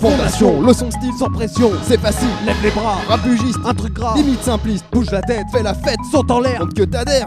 Fondation, leçon de style sans pression, c'est facile, lève les bras, rabugiste, un truc gras, limite simpliste, bouge la tête, fais la fête, saute en l'air, montre que t'adhères.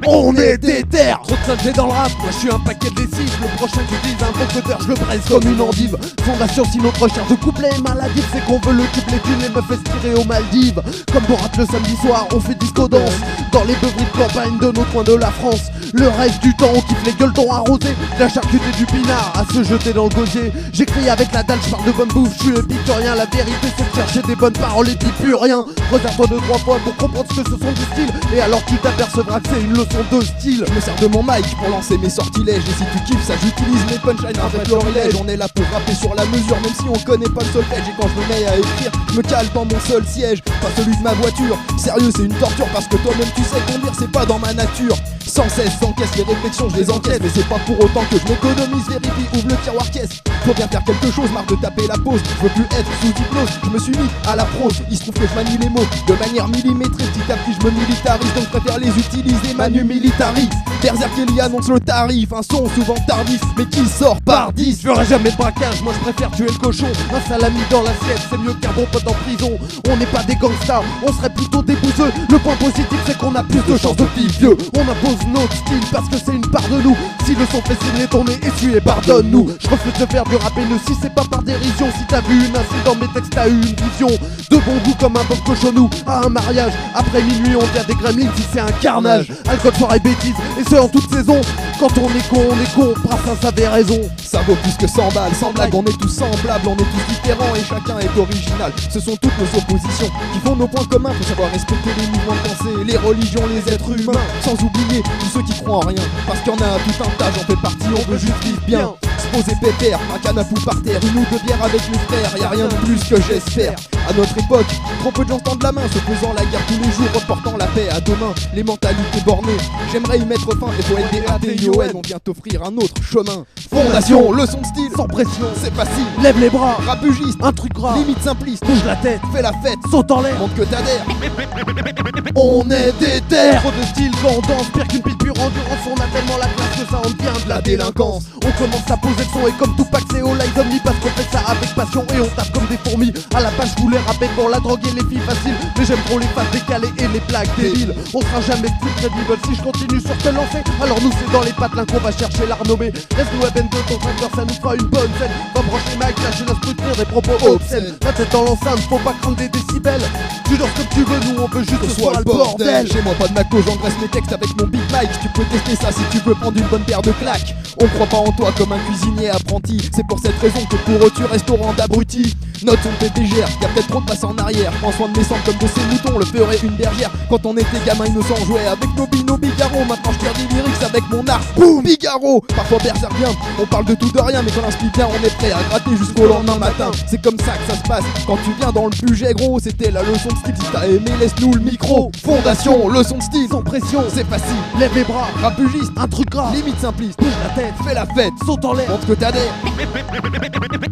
On est déter, trop de saleté dans le rap, moi je suis un paquet de décisifs, le prochain qui utilise un vocodeur, je le braise comme une endive. Fondation, si notre recherche de couplet est maladif, c'est qu'on veut le couple d'une et me fait se tirer aux Maldives. Comme Borat le samedi soir, on fait disco danse dans les beuveries de campagne de nos coins de la France. Le reste du temps, on kiffe les gueuletons arrosés, la charcuterie du pinard à se jeter dans le gosier. J'écris avec la dalle, je parle de bonne bouffe, je suis épicurien. La vérité c'est de chercher des bonnes paroles et puis plus rien. Regarde-toi 2-3 fois pour comprendre ce que ce sont des styles, et alors tu t'apercevras que c'est une leçon de style. Je me sers de mon mic pour lancer mes sortilèges, et si tu kiffes ça j'utilise mes punchlines avec florilège. On est là pour rapper sur la mesure, même si on connaît pas le solfège. Et quand je me mets à écrire, je me cale dans mon seul siège, pas celui de ma voiture. Sérieux, c'est une torture parce que toi-même tu sais conduire, c'est pas dans ma nature. Sans cesse, s'encaisse les réflexions, je les encaisse, mais c'est pas pour autant que je m'économise. Vérifie, ouvre le tiroir caisse. Faut bien faire quelque chose, marre de taper la pause. Je veux plus être sous hypnose, je me suis mis à la prose. Il se trouve que je manie les mots de manière millimétrée. Petit à petit je me militarise, donc je préfère les utiliser. Manu militarise, Berserk Kelly annonce le tarif. Un son souvent tardif, mais qui sort par 10. Je ferai jamais de braquage, moi je préfère tuer le cochon. Un salami dans l'assiette, c'est mieux qu'un bon pote en prison. On n'est pas des gangsters, on serait plutôt des bouseux. Le point positif c'est qu'on a plus de chances de vivre vieux. On impose notre style parce que c'est une part de nous. Si le son fait signer ton nez, essuie et pardonne-nous. Je refuse de faire du rap haineux si c'est pas par dérision. Si t'as vu une insulte dans mes textes, t'as eu une vision de bon goût comme un bob cochonou à un mariage. Après minuit on devient des gremlins si c'est un carnage. Alcool, soirée, bêtises, et ce en toute saison. Quand on est con, Brassens avait raison. Ça vaut plus que 100 balles, sans blague, on est tous semblables, on est tous différents et chacun est original. Ce sont toutes nos oppositions qui font nos points communs. Faut savoir respecter les mouvements de pensée, les religions, les êtres humains, sans oublier tous ceux qui croient en rien. Parce qu'il y en a tout un tas, j'en fais partie, on veut juste vivre bien. Se poser pépère, un canapou par terre, une ou deux bières avec mes frères, y a rien de plus que j'espère. À notre époque, trop peu de gens tendent la main, se faisant la guerre tous les jours, reportant la paix à demain. Les mentalités bornées, j'aimerais y mettre fin. Les poètes des ATION, on vient t'offrir un autre chemin. Fondation, leçon de style, sans pression, c'est facile. Lève les bras, rabugiste, un truc gras, limite simpliste, bouge la tête, fais la fête, saute en l'air, montre que t'adhères. On est déter. Trop de style quand on danse, pire qu'une pile pure endurance. On a tellement la classe que ça en devient de la délinquance. On commence à poser le son et comme Tupac c'est au live omni, parce qu'on fait ça avec passion et on tape comme des fourmis. À la base je voulais rapper pour la drogue et les filles faciles, mais j'aime trop les phases décalées et les blagues débiles. On sera jamais plus crédible si je continue sur ce lancer. Alors nous c'est dans les patelins qu'on va chercher la renommée. Reste-nous à Ben de ton tracteur, ça nous fera une bonne scène. Va brancher Mike, lâcher la structure des propos obscènes. La tête dans l'enceinte, faut pas craindre des décibels. Tu danses comme tu veux, nous on veut juste que ce soit le bordel. Chez moi pas de maco, j'engraisse mes textes avec mon Big Mike. Tu peux tester ça si tu veux prendre une bonne paire de claques. On croit pas en toi comme un cuisinier apprenti. C'est pour cette raison que pour eux tu restes au rang d'abruti. Note son PTGR, y a peut-être trop de passes en arrière. Prends soin de mes centres comme de ces moutons, le ferait une bergère. Quand on était gamin innocent, on jouait avec nos Bigaro. Maintenant je tire des lyrics avec mon art, boum, Bigaro. Parfois berserk bien, on parle de tout de rien, mais quand l'inspire vient, on est prêt à gratter jusqu'au lendemain matin. C'est comme ça que ça se passe quand tu viens dans le budget gros. C'était la leçon de style, si t'as aimé laisse-nous le micro. Fondation, leçon de style, sans pression, c'est facile. Lève les bras, rabugiste, un truc gras, limite simpliste, bouge la tête, fais la fête, saute en l'air, montre que t'adhères.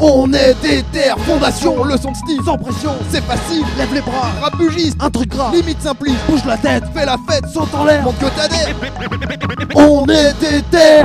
On est déter. Fondation, leçon de style, sans pression, c'est facile. Lève les bras, rabugiste, un truc gras, limite simpliste, bouge la tête, fais la fête, saute en l'air, montre que t'adhères. On est déter.